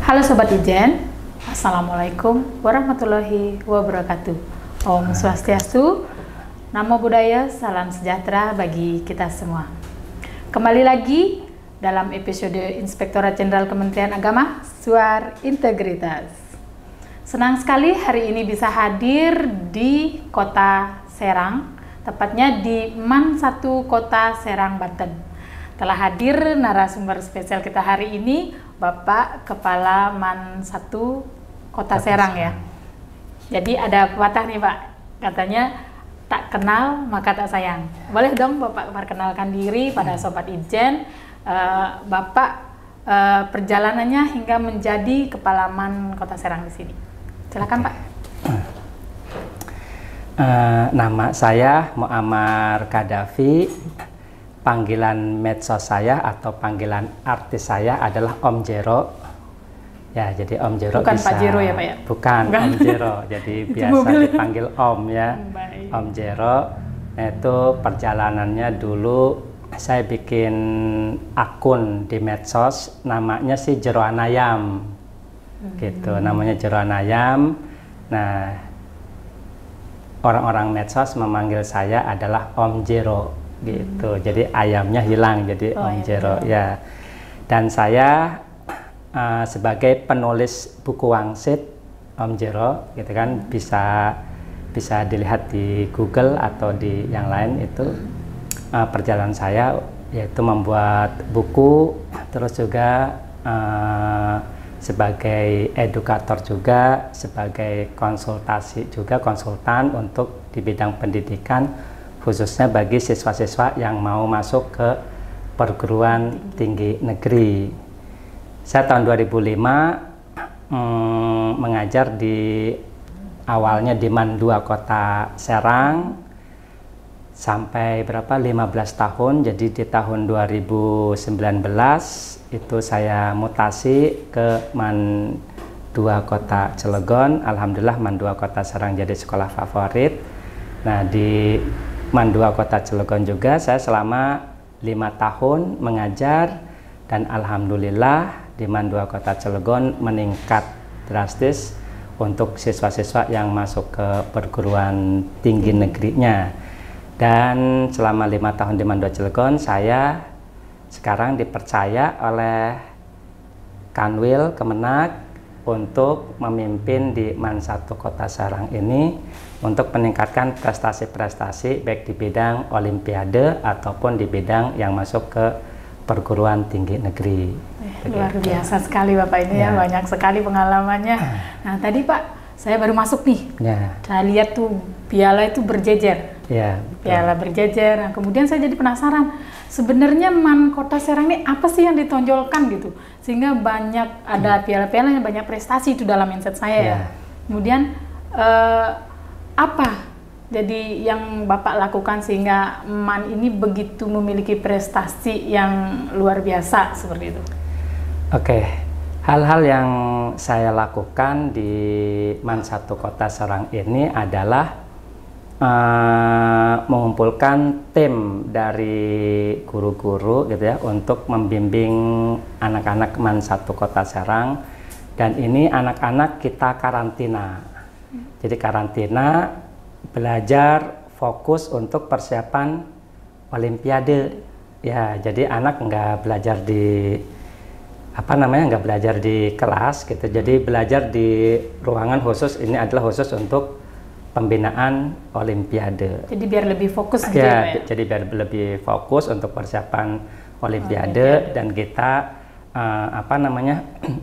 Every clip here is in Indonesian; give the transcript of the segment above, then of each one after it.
Halo Sobat Ijen, Assalamualaikum warahmatullahi wabarakatuh. Om Swastiastu, Namo Buddhaya, salam sejahtera bagi kita semua. Kembali lagi dalam episode Inspektorat Jenderal Kementerian Agama, Suar Integritas. Senang sekali hari ini bisa hadir di Kota Serang, tepatnya di MAN 1 Kota Serang, Banten. Telah hadir narasumber spesial kita hari ini, Bapak Kepala MAN 1 Kota Serang ya. Jadi ada pepatah nih Pak, katanya tak kenal maka tak sayang. Boleh dong Bapak perkenalkan diri pada Sobat Ijen, Bapak perjalanannya hingga menjadi Kepala MAN Kota Serang di sini. Silakan Pak. Nama saya Muammar Gaddafi. Panggilan medsos saya atau panggilan artis saya adalah Om Jero. Ya, jadi Om Jero bukan bisa. Pak Jero ya Pak ya? Bukan. Om Jero. Jadi biasa dipanggil Om ya. Baik. Om Jero. Itu perjalanannya dulu saya bikin akun di medsos, namanya sih Jeroan Ayam. Gitu, namanya Jeroan Ayam. Nah, orang-orang medsos memanggil saya adalah Om Jero. Gitu, jadi ayamnya hilang jadi Om Jero ya. Dan saya sebagai penulis buku wangsit Om Jero gitu kan, bisa dilihat di Google atau di yang lain. Itu perjalanan saya yaitu membuat buku, terus juga sebagai edukator juga, sebagai konsultan untuk di bidang pendidikan, khususnya bagi siswa-siswa yang mau masuk ke perguruan tinggi negeri. Saya tahun 2005 mengajar awalnya di MAN 2 Kota Serang sampai 15 tahun. Jadi di tahun 2019 itu saya mutasi ke MAN 2 Kota Cilegon. Alhamdulillah MAN 2 Kota Serang jadi sekolah favorit. Nah, di MAN 2 Kota Cilegon juga saya selama 5 tahun mengajar, dan alhamdulillah di MAN 2 Kota Cilegon meningkat drastis untuk siswa-siswa yang masuk ke perguruan tinggi negerinya. Dan selama 5 tahun di MAN 2 Cilegon, saya sekarang dipercaya oleh Kanwil Kemenak untuk memimpin di MAN 1 Kota Serang ini untuk meningkatkan prestasi-prestasi baik di bidang olimpiade ataupun di bidang yang masuk ke perguruan tinggi negeri. Luar biasa sekali Bapak ini ya, banyak sekali pengalamannya. Nah tadi Pak, saya baru masuk nih, saya lihat tuh piala itu berjejer. Ya, piala berjejer. Nah, kemudian saya jadi penasaran, sebenarnya MAN Kota Serang ini apa sih yang ditonjolkan gitu, sehingga banyak ada piala-piala yang banyak prestasi itu dalam mindset saya ya. Kemudian apa jadi yang Bapak lakukan sehingga MAN ini begitu memiliki prestasi yang luar biasa seperti itu? Oke, hal-hal yang saya lakukan di MAN 1 Kota Serang ini adalah mengumpulkan tim dari guru-guru gitu ya untuk membimbing anak-anak MAN 1 Kota Serang, dan ini anak-anak kita karantina. Jadi karantina, belajar fokus untuk persiapan olimpiade ya. Jadi anak nggak belajar di nggak belajar di kelas gitu, jadi belajar di ruangan khusus. Ini adalah khusus untuk pembinaan olimpiade. Jadi biar lebih fokus gitu ya, ya? Jadi biar lebih fokus untuk persiapan olimpiade. Dan kita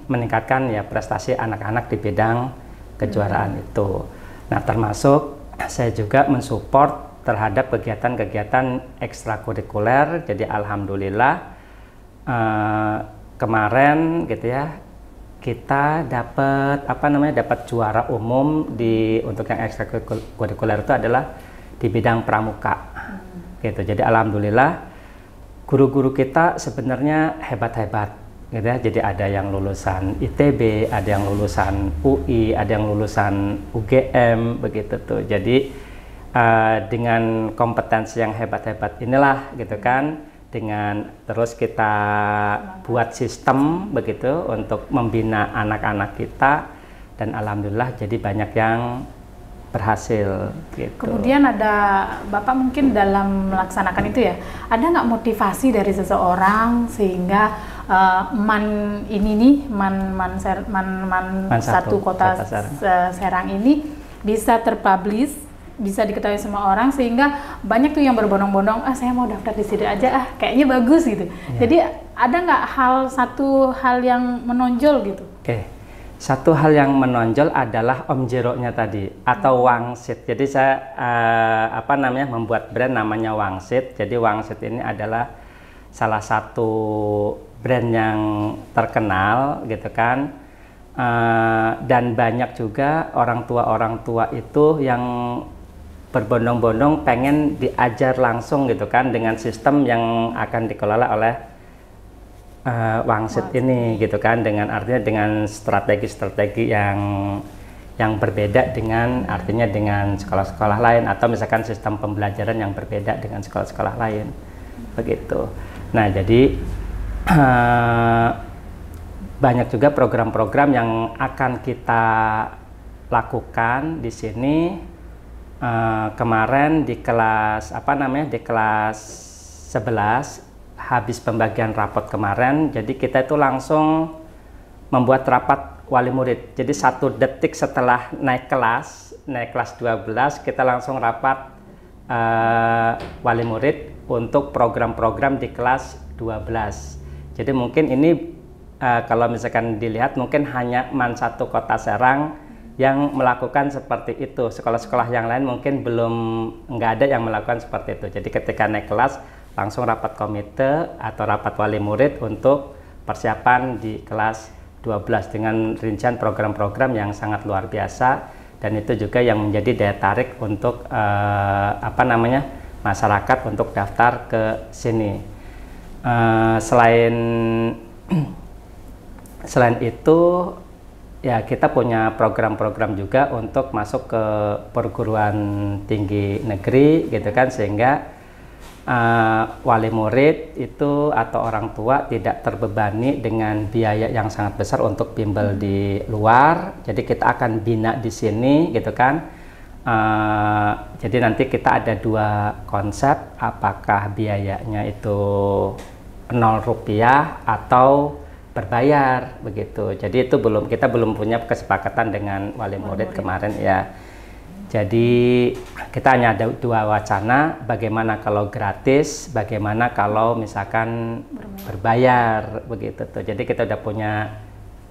meningkatkan ya prestasi anak-anak di bidang kejuaraan itu. Nah, termasuk saya juga mensupport terhadap kegiatan-kegiatan ekstrakurikuler. Jadi alhamdulillah kemarin gitu ya, kita dapat dapat juara umum untuk yang ekstrakurikuler itu adalah di bidang pramuka. Gitu. Jadi alhamdulillah guru-guru kita sebenarnya hebat-hebat gitu ya. Jadi ada yang lulusan ITB, ada yang lulusan UI, ada yang lulusan UGM begitu tuh. Jadi dengan kompetensi yang hebat-hebat inilah gitu kan, terus kita buat sistem begitu untuk membina anak-anak kita, dan alhamdulillah jadi banyak yang berhasil gitu. Kemudian ada Bapak mungkin dalam melaksanakan itu ya, ada nggak motivasi dari seseorang sehingga MAN ini nih, MAN satu kota Serang ini bisa terpublish, bisa diketahui semua orang, sehingga banyak tuh yang berbondong-bondong, saya mau daftar di situ aja, kayaknya bagus gitu. Ya. Jadi ada nggak satu hal yang menonjol gitu? Oke. Satu hal yang menonjol adalah Om Jero-nya tadi atau Wangsit. Jadi saya membuat brand namanya Wangsit. Jadi Wangsit ini adalah salah satu brand yang terkenal gitu kan. Dan banyak juga orang tua itu yang berbondong-bondong pengen diajar langsung gitu kan, dengan sistem yang akan dikelola oleh Wangsit ini gitu kan, dengan artinya dengan strategi-strategi yang berbeda dengan artinya dengan sekolah-sekolah lain, atau misalkan sistem pembelajaran yang berbeda dengan sekolah-sekolah lain begitu. Nah jadi banyak juga program-program yang akan kita lakukan di sini. Kemarin di kelas di kelas 11 habis pembagian rapot kemarin, jadi kita itu langsung membuat rapat wali murid. Jadi 1 detik setelah naik kelas 12, kita langsung rapat wali murid untuk program-program di kelas 12. Jadi mungkin ini kalau misalkan dilihat mungkin hanya MAN 1 Kota Serang yang melakukan seperti itu. Sekolah-sekolah yang lain mungkin nggak ada yang melakukan seperti itu. Jadi ketika naik kelas langsung rapat komite atau rapat wali murid untuk persiapan di kelas 12 dengan rincian program-program yang sangat luar biasa, dan itu juga yang menjadi daya tarik untuk masyarakat untuk daftar ke sini. Selain itu ya kita punya program-program juga untuk masuk ke perguruan tinggi negeri gitu kan, sehingga wali murid itu atau orang tua tidak terbebani dengan biaya yang sangat besar untuk bimbel di luar. Jadi kita akan bina di sini gitu kan. Jadi nanti kita ada 2 konsep, apakah biayanya itu 0 rupiah atau berbayar begitu. Jadi itu kita belum punya kesepakatan dengan wali murid kemarin ya. Jadi kita hanya ada 2 wacana, bagaimana kalau gratis, bagaimana kalau misalkan berbayar begitu tuh. Jadi kita udah punya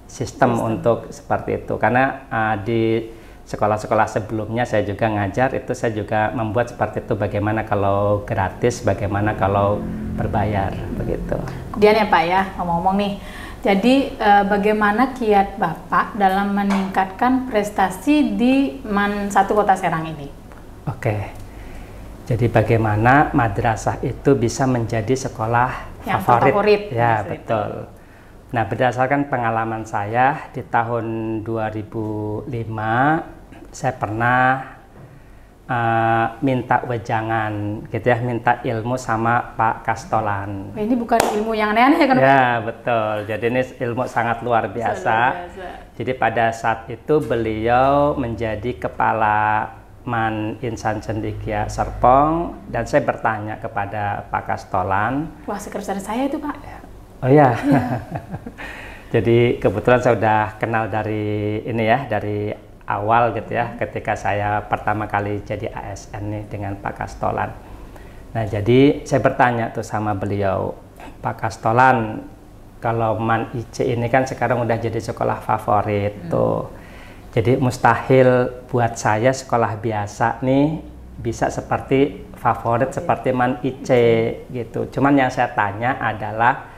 sistem untuk seperti itu, karena di sekolah-sekolah sebelumnya saya juga ngajar, itu saya juga membuat seperti itu, bagaimana kalau gratis, bagaimana kalau berbayar begitu. Kemudian ya Pak ya, ngomong-ngomong nih, jadi bagaimana kiat Bapak dalam meningkatkan prestasi di MAN 1 Kota Serang ini? Oke, jadi bagaimana madrasah itu bisa menjadi sekolah yang favorit. Ya betul. Nah berdasarkan pengalaman saya di tahun 2005, saya pernah minta wejangan gitu ya, minta ilmu sama Pak Kastolan. Ini bukan ilmu yang aneh-aneh kan? Ya betul, jadi ini ilmu sangat luar biasa. Jadi pada saat itu beliau menjadi kepala MAN Insan Cendekia Serpong, dan saya bertanya kepada Pak Kastolan. Wah, sekretaris saya itu Pak. Oh ya, jadi kebetulan saya udah kenal dari ini ya, dari awal gitu ya, ketika saya pertama kali jadi ASN nih dengan Pak Kastolan. Nah jadi saya bertanya tuh sama beliau, Pak Kastolan, kalau MAN IC ini kan sekarang udah jadi sekolah favorit tuh, jadi mustahil buat saya sekolah biasa nih bisa seperti favorit seperti MAN IC gitu. Cuman yang saya tanya adalah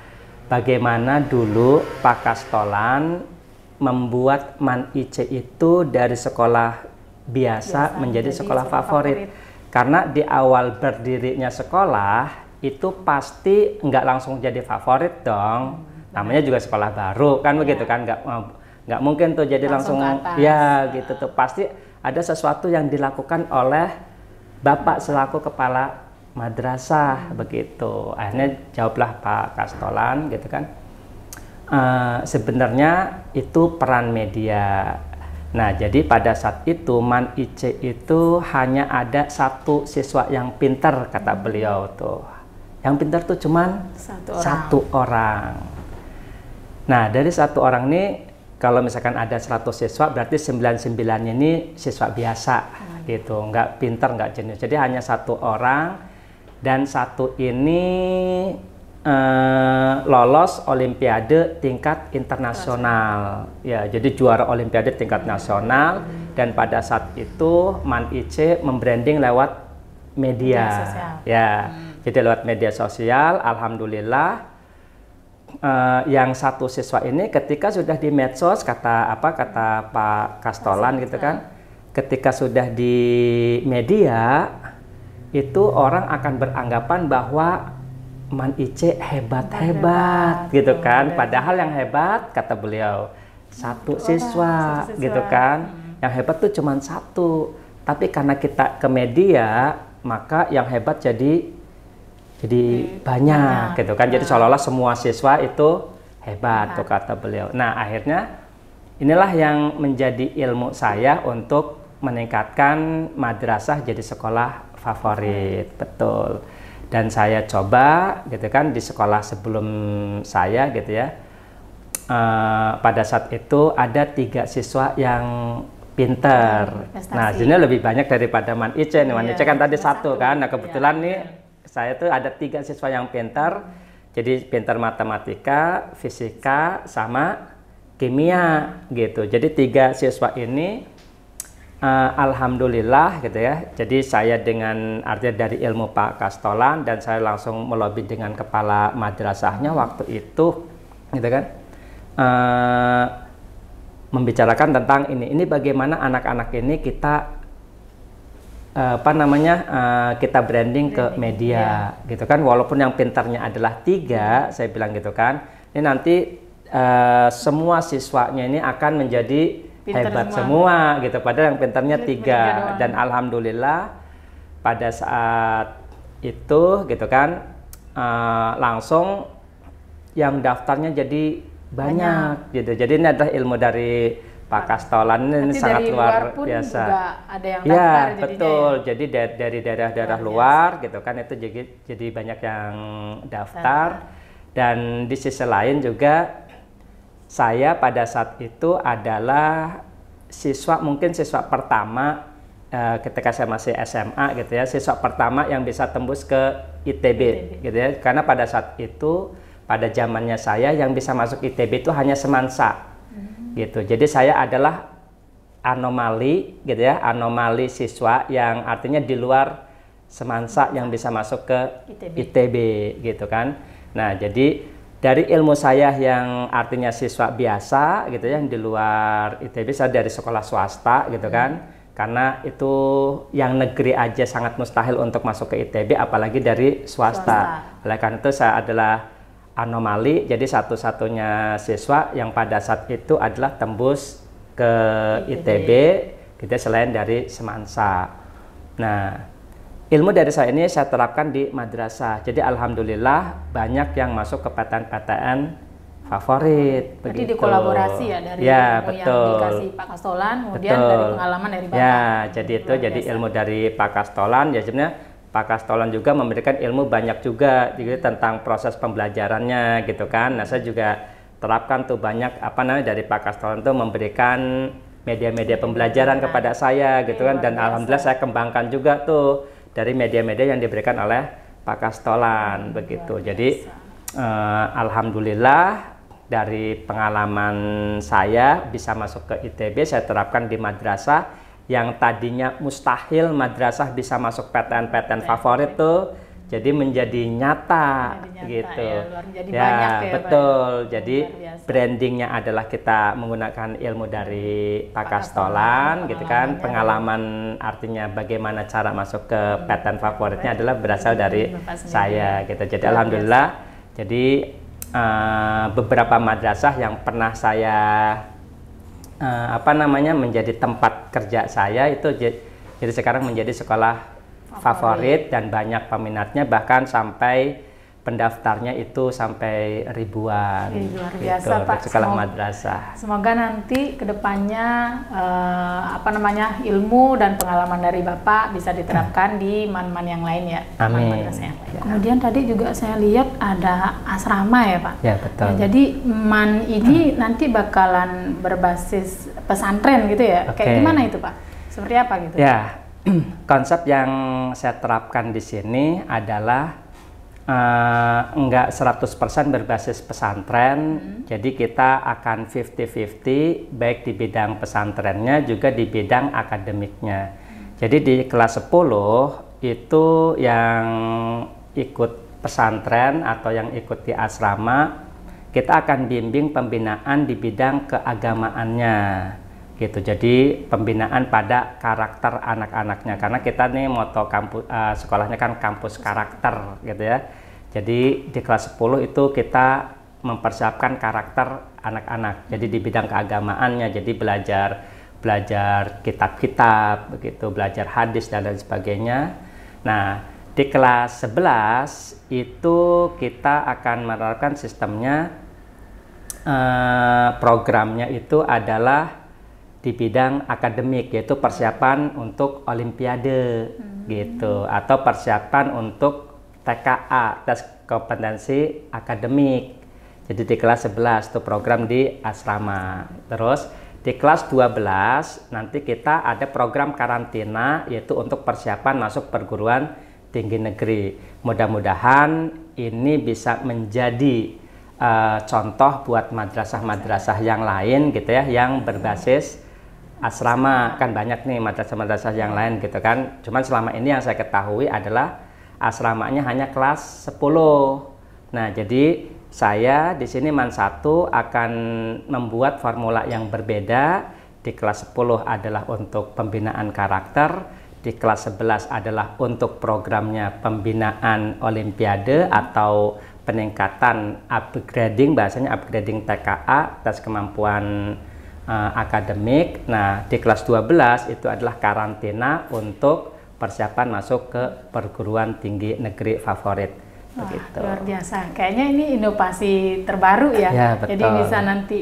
bagaimana dulu Pak Kastolan membuat MAN IC itu dari sekolah biasa menjadi sekolah favorit. Karena di awal berdirinya sekolah itu pasti nggak langsung jadi favorit dong. Namanya juga sekolah baru kan begitu kan, nggak mungkin tuh jadi langsung ya gitu tuh. Pasti ada sesuatu yang dilakukan oleh Bapak selaku kepala madrasah begitu. Akhirnya jawablah Pak Kastolan gitu kan. Sebenarnya itu peran media. Nah, jadi pada saat itu Man IC itu hanya ada satu siswa yang pintar, kata beliau tuh. Yang pintar tuh cuman satu orang. Nah, dari satu orang ini, kalau misalkan ada 100 siswa, berarti 99-nya ini siswa biasa gitu, nggak pintar, nggak jenius. Jadi hanya satu orang, dan satu ini lolos Olimpiade tingkat internasional. Ya, jadi juara Olimpiade tingkat nasional. Dan pada saat itu Man IC membranding lewat media. Ya, jadi lewat media sosial. Alhamdulillah, yang satu siswa ini ketika sudah di medsos, kata Pak Kastolan gitu kan, ketika sudah di media itu orang akan beranggapan bahwa Man IC hebat gitu kan. Padahal yang hebat, kata beliau, satu siswa gitu kan. Yang hebat tuh cuma satu. Tapi karena kita ke media, maka yang hebat jadi banyak gitu kan. Jadi seolah-olah semua siswa itu hebat tuh, kata beliau. Nah, akhirnya inilah yang menjadi ilmu saya untuk meningkatkan madrasah jadi sekolah favorit. Betul. Dan saya coba gitu kan di sekolah sebelum saya gitu ya, pada saat itu ada 3 siswa yang pinter. Nah, ini lebih banyak daripada Man IC. Man IC kan tadi satu kan. Nah, kebetulan nih saya tuh ada 3 siswa yang pinter. Jadi pinter matematika, fisika, sama kimia gitu. Jadi 3 siswa ini alhamdulillah gitu ya. Jadi saya dengan artinya dari ilmu Pak Kastolan, dan saya langsung melobi dengan kepala madrasahnya waktu itu gitu kan, membicarakan tentang ini bagaimana anak-anak ini kita kita branding ke media gitu kan. Walaupun yang pintarnya adalah 3, saya bilang gitu kan, ini nanti semua siswanya ini akan menjadi hebat semua gitu, padahal yang pintarnya 3. Dan alhamdulillah pada saat itu gitu kan, langsung yang daftarnya jadi banyak gitu. Jadi ini adalah ilmu dari Pak Kastolan, ini sangat luar biasa. Juga ada yang daftar, ya betul. Jadi dari daerah-daerah luar gitu kan, itu jadi banyak yang daftar. Dan di sisi lain juga saya pada saat itu adalah mungkin siswa pertama ketika saya masih SMA gitu ya, siswa pertama yang bisa tembus ke ITB gitu ya. Karena pada saat itu, pada zamannya saya, yang bisa masuk ITB itu hanya semansa gitu. Jadi saya adalah anomali gitu ya, anomali siswa yang artinya di luar semansa yang bisa masuk ke ITB gitu kan. Nah, jadi dari ilmu saya yang artinya siswa biasa gitu ya, yang di luar ITB, saya dari sekolah swasta gitu kan, karena itu yang negeri aja sangat mustahil untuk masuk ke ITB, apalagi dari swasta. Oleh karena itu saya adalah anomali, jadi satu-satunya siswa yang pada saat itu adalah tembus ke ITB gitu, selain dari semansa. Nah, ilmu dari saya ini saya terapkan di madrasah. Jadi alhamdulillah banyak yang masuk ke PTN-PTN favorit. Jadi dikolaborasi ya dari ilmu yang dikasih Pak Kastolan, kemudian dari pengalaman dari Bapak. Ya, jadi itu jadi ilmu dari Pak Kastolan. Ya sebenarnya Pak Kastolan juga memberikan ilmu banyak juga gitu, tentang proses pembelajarannya gitu kan. Nah, saya juga terapkan tuh banyak dari Pak Kastolan tuh memberikan media-media pembelajaran kepada saya gitu kan. Dan alhamdulillah saya kembangkan juga tuh dari media-media yang diberikan oleh Pak Kastolan begitu. Jadi alhamdulillah dari pengalaman saya bisa masuk ke ITB, saya terapkan di madrasah yang tadinya mustahil madrasah bisa masuk PTN-PTN favorit tuh jadi menjadi nyata gitu. Ya, betul. Jadi brandingnya adalah kita menggunakan ilmu dari Pak Kastolan gitu kan. Pengalaman artinya bagaimana cara masuk ke PTN favoritnya adalah berasal dari saya gitu. Jadi alhamdulillah, jadi beberapa madrasah yang pernah saya menjadi tempat kerja saya itu jadi sekarang menjadi sekolah favorit dan banyak peminatnya, bahkan sampai pendaftarnya itu sampai ribuan. Luar biasa gitu, Pak. Sekolah madrasah. Semoga nanti kedepannya ilmu dan pengalaman dari Bapak bisa diterapkan di man-man yang lain ya. Amin. Madrasah yang lain. Ya. Kemudian tadi juga saya lihat ada asrama ya Pak. Ya betul. Nah, jadi man ini nanti bakalan berbasis pesantren gitu ya. Kayak gimana itu Pak? Seperti apa gitu? Ya, konsep yang saya terapkan di sini adalah enggak 100% berbasis pesantren, jadi kita akan 50-50 baik di bidang pesantrennya juga di bidang akademiknya. Jadi di kelas 10 itu yang ikut pesantren atau yang ikut di asrama, kita akan bimbing pembinaan di bidang keagamaannya gitu. Jadi pembinaan pada karakter anak-anaknya, karena kita nih moto kampus sekolahnya kan kampus karakter gitu ya. Jadi di kelas 10 itu kita mempersiapkan karakter anak-anak. Jadi di bidang keagamaannya, jadi belajar kitab-kitab begitu, belajar hadis dan lain sebagainya. Nah, di kelas 11 itu kita akan menerapkan sistemnya, programnya itu adalah di bidang akademik, yaitu persiapan untuk olimpiade gitu, atau persiapan untuk TKA, tes kompetensi akademik. Jadi di kelas 11 itu program di asrama. Terus di kelas 12 nanti kita ada program karantina, yaitu untuk persiapan masuk perguruan tinggi negeri. Mudah-mudahan ini bisa menjadi contoh buat madrasah-madrasah yang lain gitu ya, yang berbasis asrama. Kan banyak nih madrasah-madrasah yang lain gitu kan. Cuman selama ini yang saya ketahui adalah asramanya hanya kelas 10. Nah, jadi saya di sini Man 1 akan membuat formula yang berbeda. Di kelas 10 adalah untuk pembinaan karakter, di kelas 11 adalah untuk programnya pembinaan olimpiade atau peningkatan upgrading, bahasanya upgrading TKA, tes kemampuan akademik. Nah, di kelas 12 itu adalah karantina untuk persiapan masuk ke perguruan tinggi negeri favorit. Begitu. Luar biasa. Kayaknya ini inovasi terbaru ya. Ya, betul. Jadi bisa nanti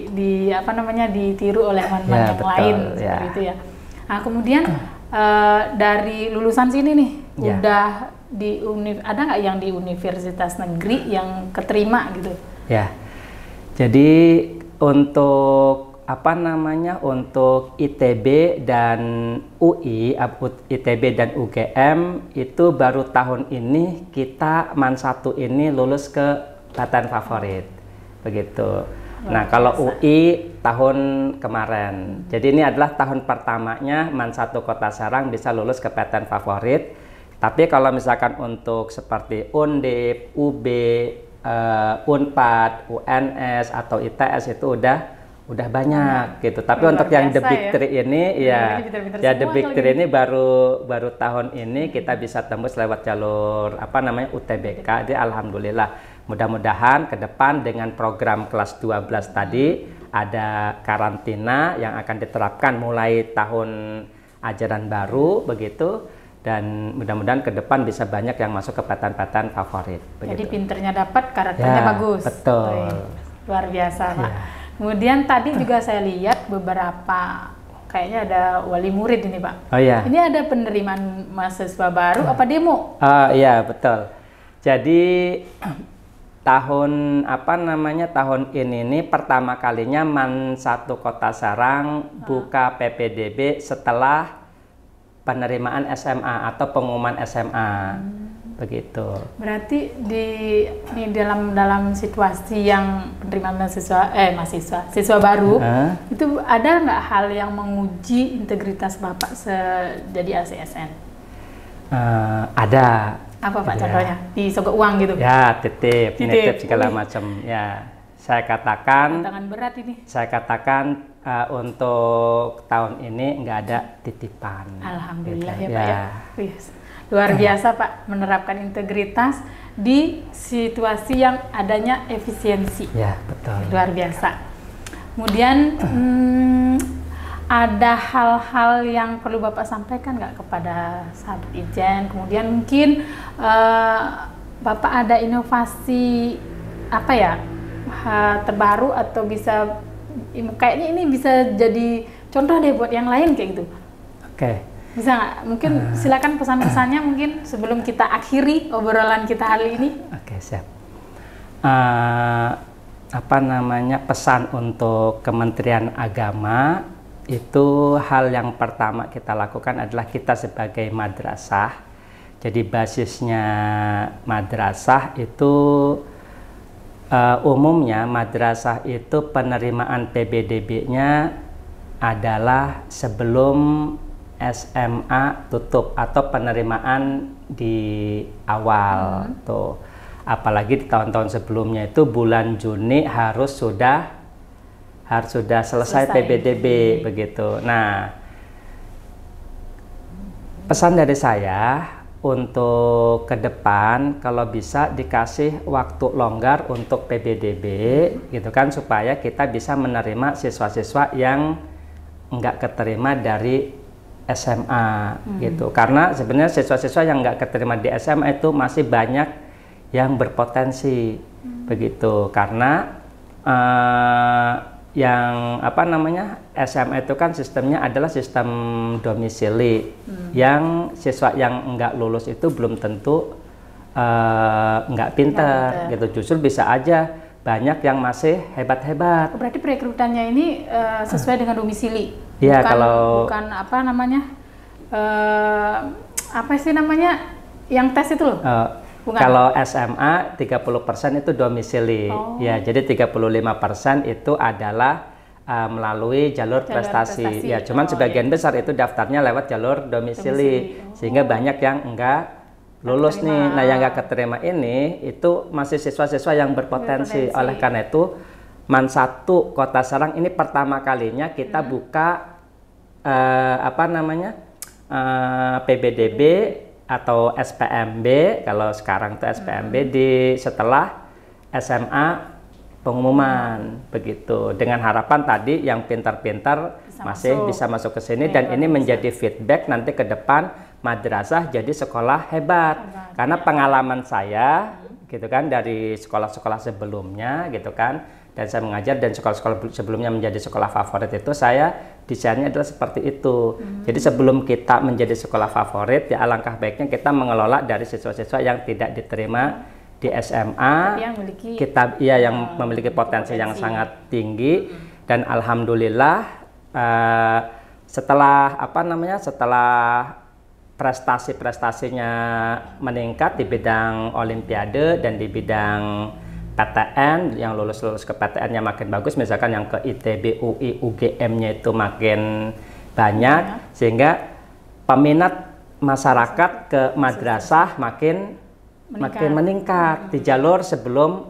ditiru oleh man-man yang lain seperti itu ya. Nah, kemudian dari lulusan sini nih udah ada nggak yang di universitas negeri yang keterima gitu? Ya. Jadi untuk untuk ITB dan UI, ITB dan UGM itu baru tahun ini kita Man 1 ini lulus ke PTN favorit, begitu. Nah, kalau UI tahun kemarin. Jadi ini adalah tahun pertamanya Man 1 Kota Serang bisa lulus ke PTN favorit. Tapi kalau misalkan untuk seperti Undip, UB, Unpad, UNS atau ITS itu udah banyak gitu. Tapi untuk yang The Big Three ini The Big Three ini baru tahun ini kita bisa tembus lewat jalur UTBK. Jadi alhamdulillah, mudah-mudahan ke depan dengan program kelas 12 tadi ada karantina yang akan diterapkan mulai tahun ajaran baru begitu, dan mudah-mudahan ke depan bisa banyak yang masuk ke PTN favorit begitu. Jadi pinternya dapat, karakternya bagus. Betul. Luar biasa, Pak. Kemudian tadi juga saya lihat beberapa, kayaknya ada wali murid ini Pak. Oh iya. Ini ada penerimaan mahasiswa baru apa demo? Iya betul. Jadi tahun tahun ini pertama kalinya Man 1 Kota Serang buka PPDB setelah penerimaan SMA atau pengumuman SMA. Begitu. Berarti dalam situasi yang penerimaan siswa baru itu ada nggak hal yang menguji integritas Bapak jadi ASN? Ada. Apa Pak contohnya? Disogok uang gitu? Ya, nitip segala macam. Ya, saya katakan. Tantangan berat ini. Saya katakan untuk tahun ini nggak ada titipan. Alhamdulillah gitu. Ya Pak ya. Luar biasa Pak, menerapkan integritas di situasi yang adanya efisiensi. Ya, betul. Luar biasa. Kemudian ada hal-hal yang perlu Bapak sampaikan nggak kepada sahabat Ijen? Kemudian mungkin Bapak ada inovasi apa ya terbaru atau bisa kayaknya ini bisa jadi contoh deh buat yang lain kayak gitu. Oke. Bisa nggak? Mungkin silakan pesan-pesannya mungkin sebelum kita akhiri obrolan kita hari ini. Oke, siap. Apa namanya, pesan untuk Kementerian Agama itu hal yang pertama kita lakukan adalah kita sebagai madrasah. Jadi basisnya madrasah itu umumnya madrasah itu penerimaan PBDB-nya adalah sebelum SMA tutup atau penerimaan di awal tuh. Apalagi di tahun-tahun sebelumnya itu bulan Juni harus sudah selesai PBDB begitu. Nah, pesan dari saya untuk ke depan kalau bisa dikasih waktu longgar untuk PBDB gitu kan, supaya kita bisa menerima siswa-siswa yang nggak keterima dari SMA gitu. Karena sebenarnya siswa-siswa yang nggak keterima di SMA itu masih banyak yang berpotensi begitu, karena yang apa namanya, SMA itu kan sistemnya adalah sistem domisili, yang siswa yang nggak lulus itu belum tentu nggak pinter gitu, justru bisa aja banyak yang masih hebat-hebat. Berarti perekrutannya ini sesuai dengan domisili. Iya, bukan apa namanya, apa sih namanya yang tes itu loh. Kalau SMA 30% itu domisili, ya, jadi 35% itu adalah melalui jalur prestasi. Ya, cuman sebagian besar itu daftarnya lewat jalur domisili. Sehingga banyak yang enggak lulus nih. Nah, yang enggak keterima ini itu masih siswa-siswa yang berpotensi. Oleh karena itu, MAN 1 Kota Serang ini pertama kalinya kita buka apa namanya, PBDB atau SPMB, kalau sekarang itu SPMB di setelah SMA pengumuman begitu, dengan harapan tadi yang pintar-pintar masih bisa masuk ke sini, dan ini menjadi feedback nanti ke depan madrasah jadi sekolah hebat. Karena pengalaman saya gitu kan dari sekolah-sekolah sebelumnya gitu kan, dan saya mengajar dan sekolah-sekolah sebelumnya menjadi sekolah favorit itu, saya desainnya adalah seperti itu. Jadi sebelum kita menjadi sekolah favorit, ya alangkah baiknya kita mengelola dari siswa-siswa yang tidak diterima di SMA, yang memiliki, yang memiliki potensi yang sangat tinggi. Dan alhamdulillah setelah apa namanya, setelah prestasi-prestasinya meningkat di bidang olimpiade dan di bidang PTN, yang lulus ke PTN-nya makin bagus, misalkan yang ke ITB, UI, UGM-nya itu makin banyak, sehingga peminat masyarakat ke madrasah makin meningkat di jalur sebelum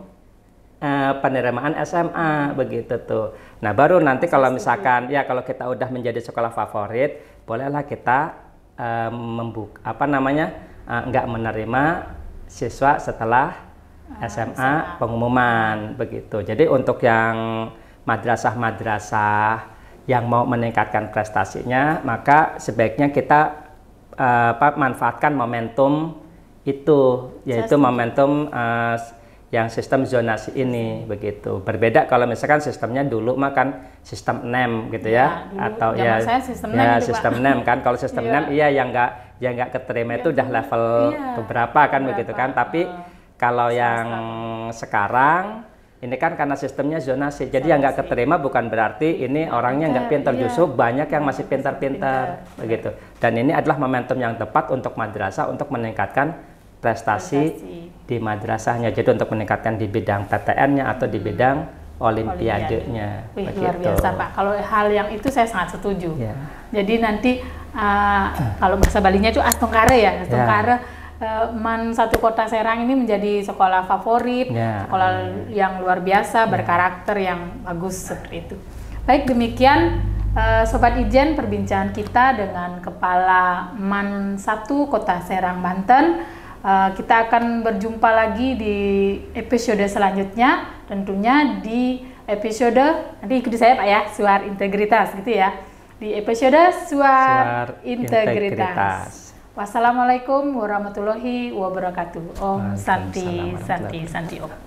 penerimaan SMA begitu tuh. Nah, baru nanti kalau misalkan ya kalau kita udah menjadi sekolah favorit, bolehlah kita nggak menerima siswa setelah SMA pengumuman begitu. Jadi untuk yang madrasah-madrasah yang mau meningkatkan prestasinya, maka sebaiknya kita manfaatkan momentum itu, yaitu momentum yang sistem zonasi ini begitu. Berbeda kalau misalkan sistemnya dulu makan sistem NEM gitu ya, atau ya sistem NEM kan. Kalau sistem NEM yang nggak keterima itu udah level beberapa kan begitu kan. Tapi kalau yang sekarang ini kan karena sistemnya zonasi, jadi yang nggak keterima bukan berarti ini orangnya nggak pintar, justru banyak yang masih pintar-pintar begitu. Dan ini adalah momentum yang tepat untuk madrasah untuk meningkatkan prestasi di madrasahnya. Jadi untuk meningkatkan di bidang PTN-nya atau di bidang olimpiadenya. Luar biasa Pak, kalau hal yang itu saya sangat setuju. Jadi nanti kalau bahasa Balinya itu Astungkare ya, Astungkare. MAN 1 Kota Serang ini menjadi sekolah favorit, sekolah yang luar biasa, berkarakter yang bagus seperti itu. Baik, demikian Sobat Ijen perbincangan kita dengan Kepala MAN 1 Kota Serang, Banten. Kita akan berjumpa lagi di episode selanjutnya, tentunya di episode, nanti ikuti saya Pak ya, Suara Integritas gitu ya. di episode Suar Integritas. Wassalamualaikum warahmatullahi wabarakatuh. Om Santi Santi Santi Om.